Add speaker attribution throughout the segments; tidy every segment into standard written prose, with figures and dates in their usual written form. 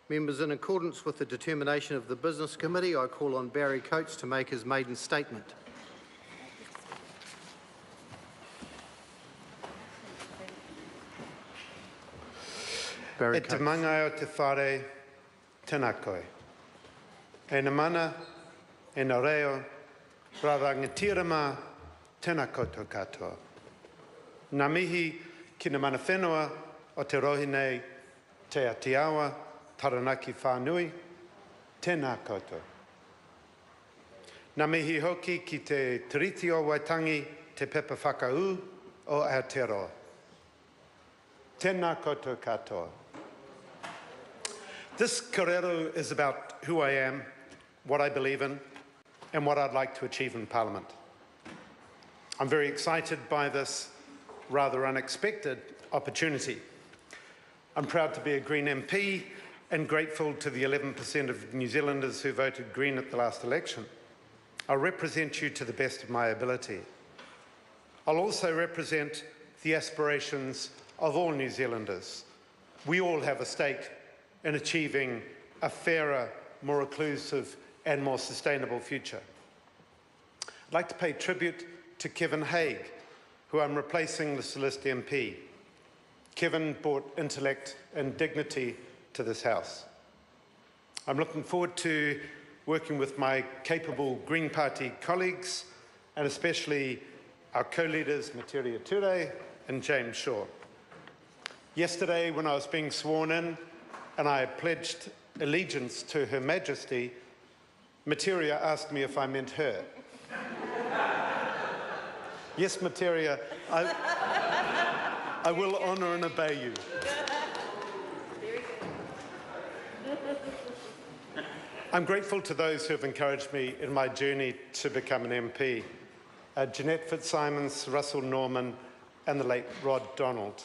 Speaker 1: Members, in accordance with the determination of the Business Committee, I call on Barry Coates to make his maiden statement. Barry Coates.
Speaker 2: E te mangai o te whare, tēnā koe. E na mana, e na reo, rā rangitirama, tēnā koutou katoa. Nā mihi ki na mana whenua o te rohi nei, te Atiawa, Taranaki whānui, tēnā koutou. Nā mihi hoki ki te tiriti o Waitangi, te pepa whakau o Aotearoa. Tēnā koutou katoa. This kōrero is about who I am, what I believe in, and what I'd like to achieve in Parliament. I'm very excited by this rather unexpected opportunity. I'm proud to be a Green MP and grateful to the 11% of New Zealanders who voted Green at the last election. I'll represent you to the best of my ability. I'll also represent the aspirations of all New Zealanders. We all have a stake in achieving a fairer, more inclusive and more sustainable future. I'd like to pay tribute to Kevin Haig, who I'm replacing the Solist MP. Kevin brought intellect and dignity to this House. I'm looking forward to working with my capable Green Party colleagues and especially our co-leaders Materia Ture and James Shaw. Yesterday, when I was being sworn in and I pledged allegiance to Her Majesty, Materia asked me if I meant her. Yes, Materia, I will honour and obey you.
Speaker 3: Very good.
Speaker 2: I'm grateful to those who have encouraged me in my journey to become an MP. Jeanette Fitzsimons, Russell Norman, and the late Rod Donald.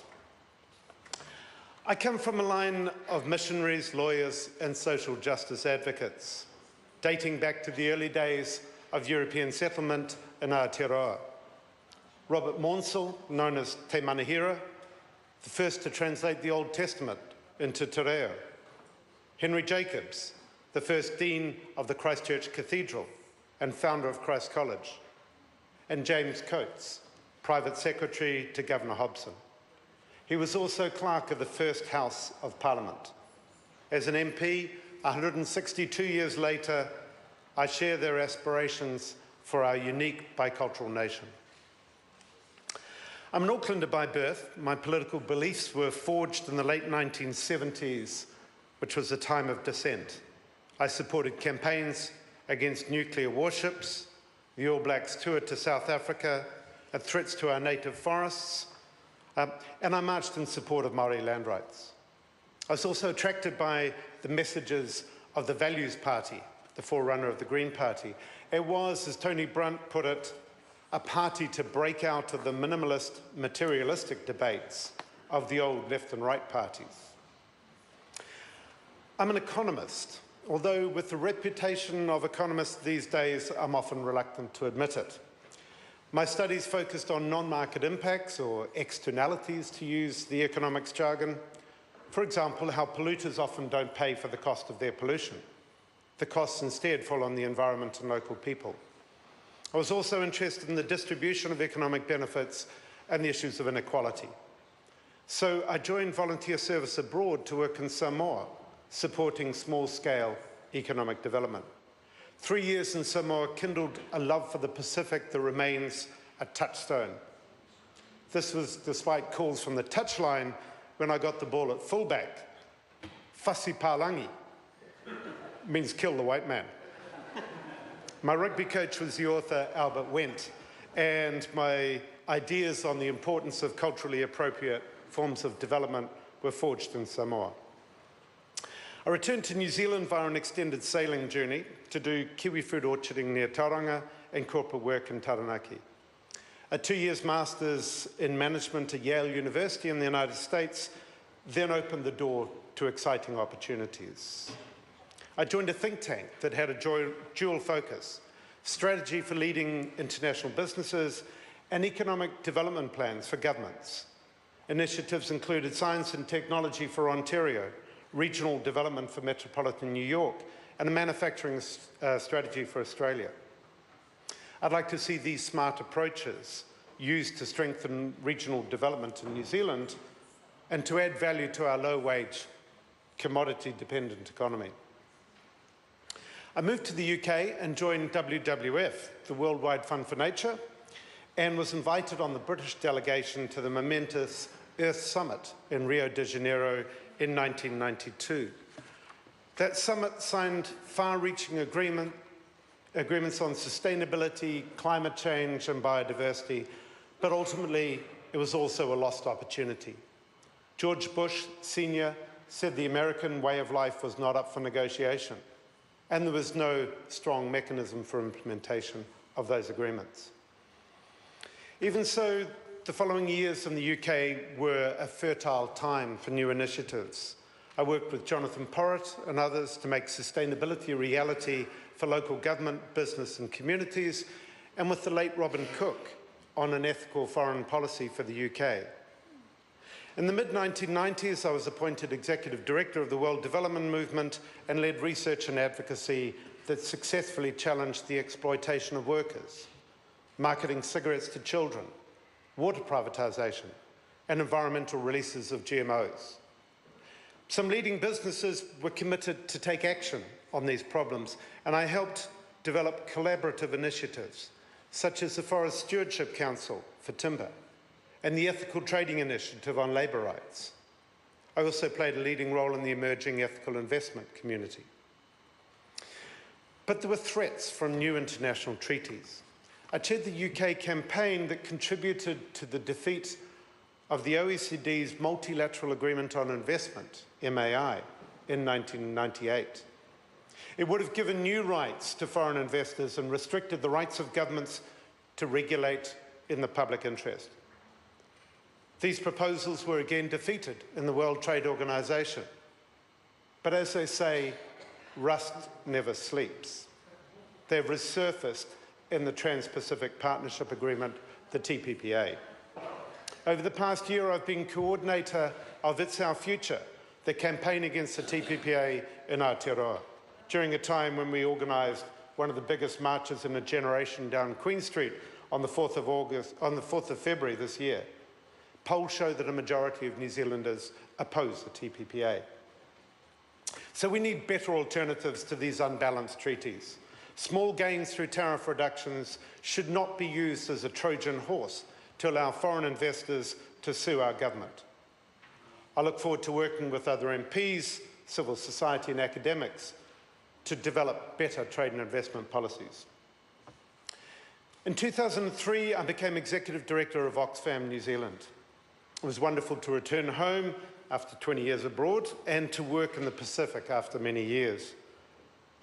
Speaker 2: I come from a line of missionaries, lawyers, and social justice advocates, dating back to the early days of European settlement in Aotearoa. Robert Maunsell, known as Te Manahira, the first to translate the Old Testament into te reo. Henry Jacobs, the first Dean of the Christchurch Cathedral and founder of Christ College. And James Coates, Private Secretary to Governor Hobson. He was also Clerk of the First House of Parliament. As an MP, 162 years later, I share their aspirations for our unique bicultural nation. I'm an Aucklander by birth. My political beliefs were forged in the late 1970s, which was a time of dissent. I supported campaigns against nuclear warships, the All Blacks tour to South Africa, and threats to our native forests, and I marched in support of Māori land rights. I was also attracted by the messages of the Values Party, the forerunner of the Green Party. It was, as Tony Brunt put it, a party to break out of the minimalist, materialistic debates of the old left and right parties. I'm an economist, although with the reputation of economists these days, I'm often reluctant to admit it. My studies focused on non-market impacts, or externalities to use the economics jargon. For example, how polluters often don't pay for the cost of their pollution. The costs instead fall on the environment and local people. I was also interested in the distribution of economic benefits and the issues of inequality. So I joined volunteer service abroad to work in Samoa, supporting small-scale economic development. 3 years in Samoa kindled a love for the Pacific that remains a touchstone. This was despite calls from the touchline when I got the ball at fullback. Whasi Pālangi means kill the white man. My rugby coach was the author Albert Wendt, and my ideas on the importance of culturally appropriate forms of development were forged in Samoa. I returned to New Zealand via an extended sailing journey to do kiwi fruit orcharding near Tauranga and corporate work in Taranaki. A 2 years master's in management at Yale University in the United States then opened the door to exciting opportunities. I joined a think tank that had a dual focus: strategy for leading international businesses and economic development plans for governments. Initiatives included Science and Technology for Ontario, regional development for metropolitan New York, and a manufacturing strategy for Australia. I'd like to see these smart approaches used to strengthen regional development in New Zealand and to add value to our low-wage, commodity-dependent economy. I moved to the UK and joined WWF, the Worldwide Fund for Nature, and was invited on the British delegation to the momentous Earth Summit in Rio de Janeiro in 1992. That summit signed far-reaching agreements on sustainability, climate change and biodiversity, but ultimately it was also a lost opportunity. George Bush Sr. said the American way of life was not up for negotiation, and there was no strong mechanism for implementation of those agreements. Even so, the following years in the UK were a fertile time for new initiatives. I worked with Jonathan Porritt and others to make sustainability a reality for local government, business and communities, and with the late Robin Cook on an ethical foreign policy for the UK. In the mid-1990s, I was appointed Executive Director of the World Development Movement and led research and advocacy that successfully challenged the exploitation of workers, marketing cigarettes to children, water privatisation, and environmental releases of GMOs. Some leading businesses were committed to take action on these problems, and I helped develop collaborative initiatives, such as the Forest Stewardship Council for timber and the Ethical Trading Initiative on labour rights. I also played a leading role in the emerging ethical investment community. But there were threats from new international treaties. I chaired the UK campaign that contributed to the defeat of the OECD's Multilateral Agreement on Investment, MAI, in 1998. It would have given new rights to foreign investors and restricted the rights of governments to regulate in the public interest. These proposals were again defeated in the World Trade Organization. But as they say, rust never sleeps. They've resurfaced in the Trans-Pacific Partnership Agreement, the TPPA. Over the past year, I've been coordinator of It's Our Future, the campaign against the TPPA in Aotearoa, during a time when we organised one of the biggest marches in a generation down Queen Street on the 4th of February this year. Polls show that a majority of New Zealanders oppose the TPPA. So we need better alternatives to these unbalanced treaties. Small gains through tariff reductions should not be used as a Trojan horse to allow foreign investors to sue our government. I look forward to working with other MPs, civil society and academics to develop better trade and investment policies. In 2003, I became Executive Director of Oxfam New Zealand. It was wonderful to return home after 20 years abroad and to work in the Pacific after many years.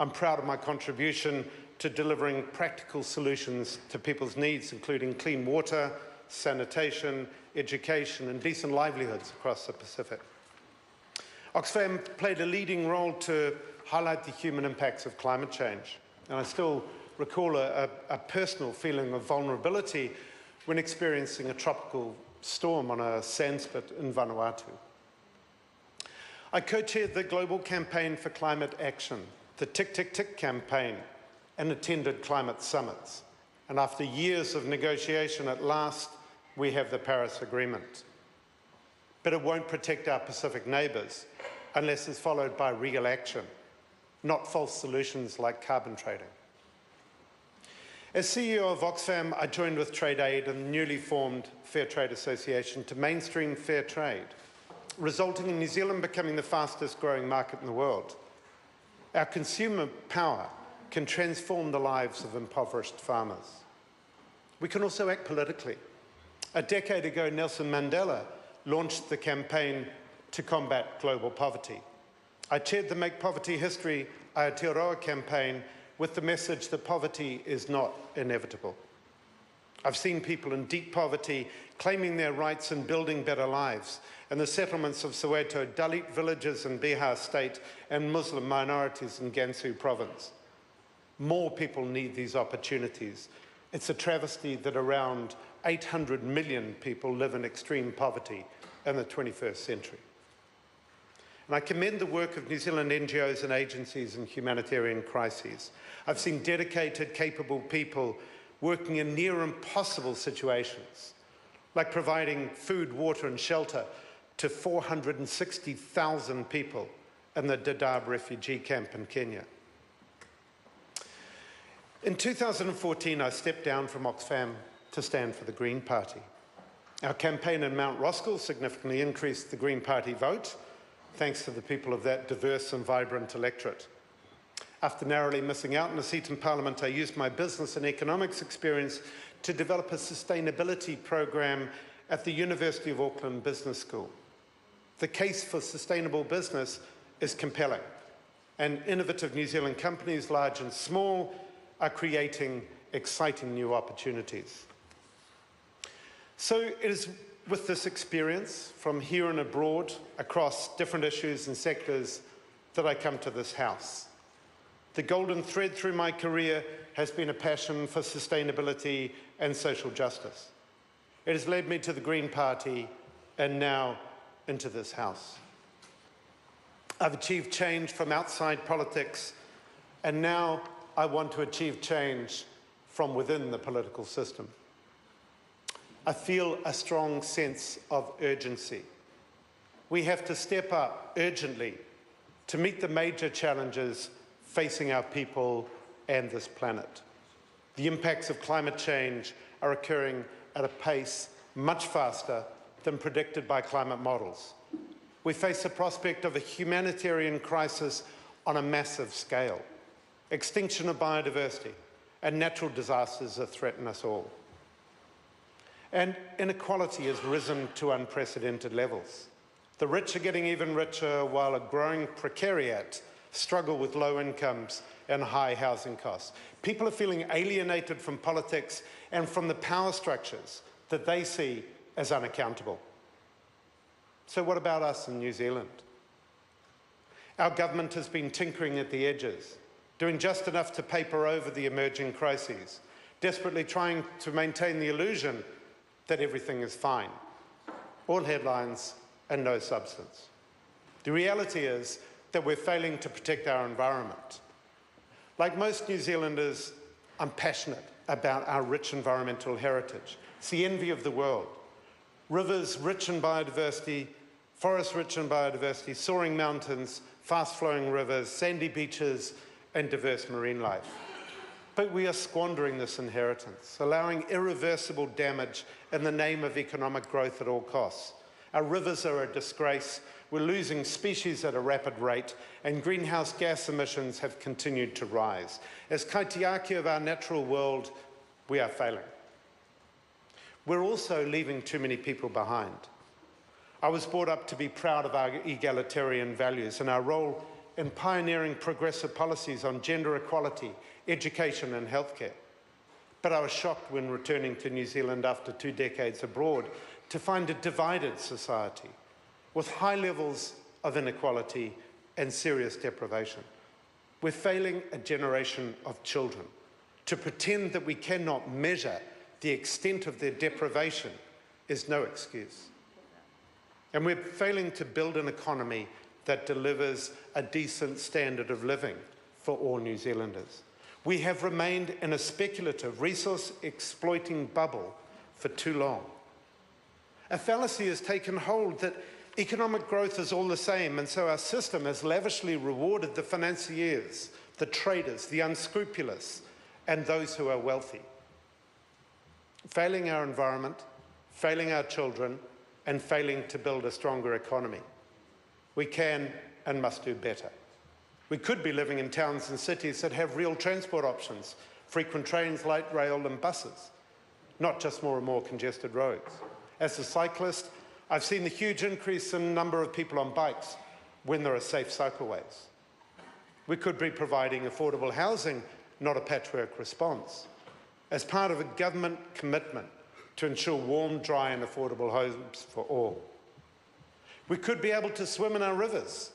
Speaker 2: I'm proud of my contribution to delivering practical solutions to people's needs, including clean water, sanitation, education and decent livelihoods across the Pacific. Oxfam played a leading role to highlight the human impacts of climate change, and I still recall a personal feeling of vulnerability when experiencing a tropical storm on a sandspit in Vanuatu. I co-chaired the Global Campaign for Climate Action, the Tick Tick Tick campaign, and attended climate summits. And after years of negotiation, at last, we have the Paris Agreement. But it won't protect our Pacific neighbours unless it's followed by real action, not false solutions like carbon trading. As CEO of Oxfam, I joined with Trade Aid and the newly formed Fair Trade Association to mainstream fair trade, resulting in New Zealand becoming the fastest growing market in the world. Our consumer power can transform the lives of impoverished farmers. We can also act politically. A decade ago, Nelson Mandela launched the campaign to combat global poverty. I chaired the Make Poverty History Aotearoa campaign with the message that poverty is not inevitable. I've seen people in deep poverty claiming their rights and building better lives, and the settlements of Soweto, Dalit villages in Bihar State, and Muslim minorities in Gansu province. More people need these opportunities. It's a travesty that around 800 million people live in extreme poverty in the 21st century. And I commend the work of New Zealand NGOs and agencies in humanitarian crises. I've seen dedicated, capable people working in near impossible situations, like providing food, water and shelter to 460,000 people in the Dadaab refugee camp in Kenya. In 2014, I stepped down from Oxfam to stand for the Green Party. Our campaign in Mount Roskill significantly increased the Green Party vote, thanks to the people of that diverse and vibrant electorate. After narrowly missing out on a seat in Parliament, I used my business and economics experience to develop a sustainability program at the University of Auckland Business School. The case for sustainable business is compelling, and innovative New Zealand companies, large and small, are creating exciting new opportunities. So it is with this experience from here and abroad across different issues and sectors that I come to this House. The golden thread through my career has been a passion for sustainability and social justice. It has led me to the Green Party and now into this House. I've achieved change from outside politics, and now I want to achieve change from within the political system. I feel a strong sense of urgency. We have to step up urgently to meet the major challenges facing our people and this planet. The impacts of climate change are occurring at a pace much faster than predicted by climate models. We face the prospect of a humanitarian crisis on a massive scale. Extinction of biodiversity and natural disasters that threaten us all. And inequality has risen to unprecedented levels. The rich are getting even richer while a growing precariat struggle with low incomes and high housing costs. People are feeling alienated from politics and from the power structures that they see as unaccountable. So what about us in New Zealand? Our government has been tinkering at the edges, doing just enough to paper over the emerging crises, desperately trying to maintain the illusion that everything is fine. All headlines and no substance. The reality is that we're failing to protect our environment. Like most New Zealanders, I'm passionate about our rich environmental heritage. It's the envy of the world. Rivers rich in biodiversity, forests rich in biodiversity, soaring mountains, fast-flowing rivers, sandy beaches, and diverse marine life. But we are squandering this inheritance, allowing irreversible damage in the name of economic growth at all costs. Our rivers are a disgrace, we're losing species at a rapid rate, and greenhouse gas emissions have continued to rise. As kaitiaki of our natural world, we are failing. We're also leaving too many people behind. I was brought up to be proud of our egalitarian values and our role in pioneering progressive policies on gender equality, education and healthcare. But I was shocked when returning to New Zealand after 2 decades abroad to find a divided society with high levels of inequality and serious deprivation. We're failing a generation of children. To pretend that we cannot measure the extent of their deprivation is no excuse. And we're failing to build an economy that delivers a decent standard of living for all New Zealanders. We have remained in a speculative, resource-exploiting bubble for too long. A fallacy has taken hold that economic growth is all the same, and so our system has lavishly rewarded the financiers, the traders, the unscrupulous, and those who are wealthy. Failing our environment, failing our children, and failing to build a stronger economy. We can and must do better. We could be living in towns and cities that have real transport options, frequent trains, light rail and buses, not just more and more congested roads. As a cyclist, I've seen the huge increase in the number of people on bikes when there are safe cycleways. We could be providing affordable housing, not a patchwork response, as part of a government commitment to ensure warm, dry and affordable homes for all. We could be able to swim in our rivers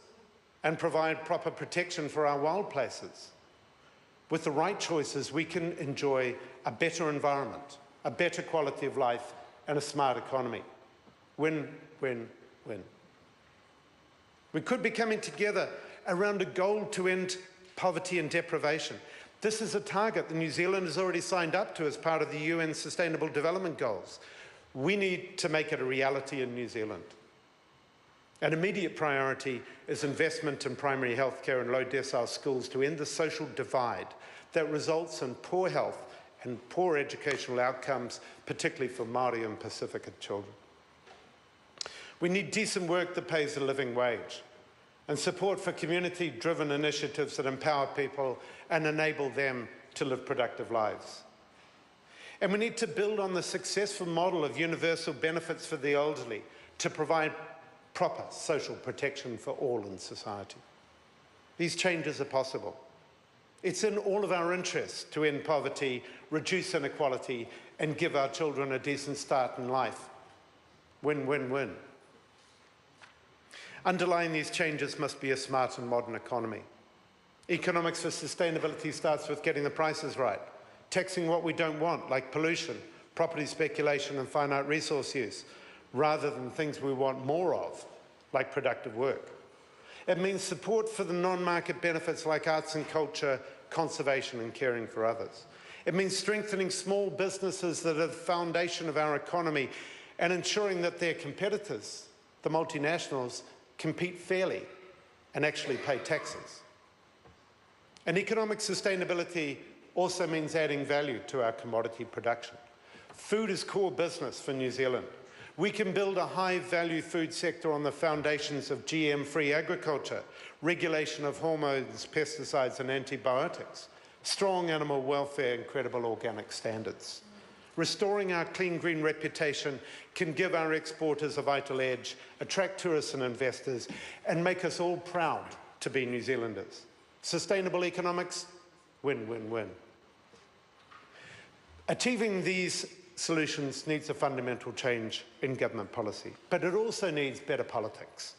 Speaker 2: and provide proper protection for our wild places. With the right choices, we can enjoy a better environment, a better quality of life, and a smart economy. Win, win, win. We could be coming together around a goal to end poverty and deprivation. This is a target that New Zealand has already signed up to as part of the UN Sustainable Development Goals. We need to make it a reality in New Zealand. An immediate priority is investment in primary healthcare and low decile schools to end the social divide that results in poor health and poor educational outcomes, particularly for Māori and Pacifica children. We need decent work that pays a living wage and support for community-driven initiatives that empower people and enable them to live productive lives. And we need to build on the successful model of universal benefits for the elderly to provide proper social protection for all in society. These changes are possible. It's in all of our interests to end poverty, reduce inequality, and give our children a decent start in life. Win, win, win. Underlying these changes must be a smart and modern economy. Economics for sustainability starts with getting the prices right, taxing what we don't want, like pollution, property speculation, and finite resource use, rather than things we want more of, like productive work. It means support for the non-market benefits like arts and culture, conservation, and caring for others. It means strengthening small businesses that are the foundation of our economy and ensuring that their competitors, the multinationals, compete fairly and actually pay taxes. And economic sustainability also means adding value to our commodity production. Food is core business for New Zealand. We can build a high-value food sector on the foundations of GM-free agriculture, regulation of hormones, pesticides and antibiotics, strong animal welfare and credible organic standards. Restoring our clean green reputation can give our exporters a vital edge, attract tourists and investors, and make us all proud to be New Zealanders. Sustainable economics, win, win, win. Achieving these solutions needs a fundamental change in government policy, but it also needs better politics.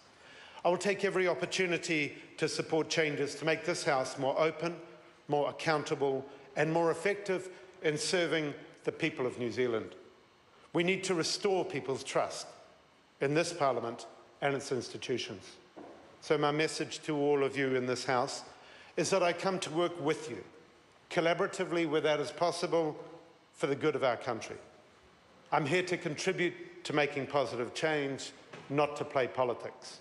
Speaker 2: I will take every opportunity to support changes to make this House more open, more accountable, and more effective in serving the people of New Zealand. We need to restore people's trust in this Parliament and its institutions. So my message to all of you in this House is that I come to work with you, collaboratively where that is possible, for the good of our country. I'm here to contribute to making positive change, not to play politics.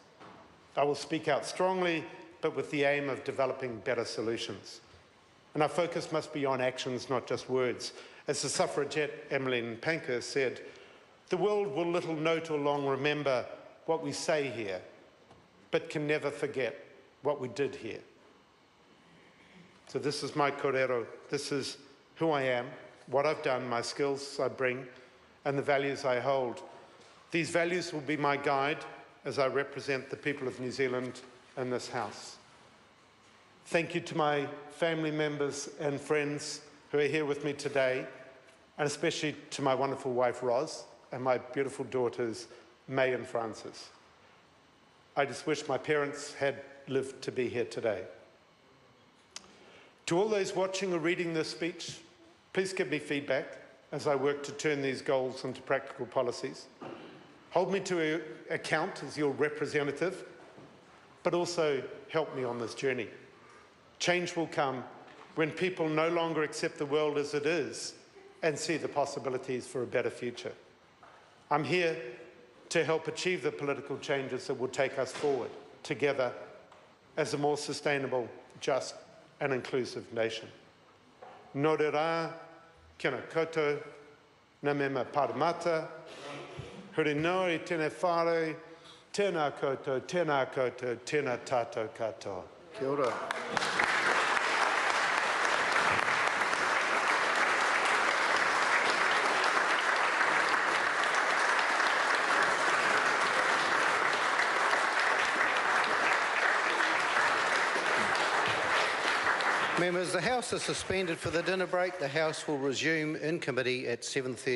Speaker 2: I will speak out strongly, but with the aim of developing better solutions. And our focus must be on actions, not just words. As the suffragette Emmeline Pankhurst said, the world will little note or long remember what we say here, but can never forget what we did here. So this is my kōrero. This is who I am, what I've done, my skills I bring, and the values I hold. These values will be my guide as I represent the people of New Zealand in this House. Thank you to my family members and friends who are here with me today, and especially to my wonderful wife, Roz, and my beautiful daughters, May and Frances. I just wish my parents had lived to be here today. To all those watching or reading this speech, please give me feedback as I work to turn these goals into practical policies. Hold me to account as your representative, but also help me on this journey. Change will come when people no longer accept the world as it is and see the possibilities for a better future. I'm here to help achieve the political changes that will take us forward together as a more sustainable, just and inclusive nation. Nō reira, kia koutou, ngā mema paramata, huri nō I tēnei whare, tēnā koutou, tēnā tātou katoa.
Speaker 1: Kia ora. Members, the House is suspended for the dinner break. The House will resume in committee at 7:30.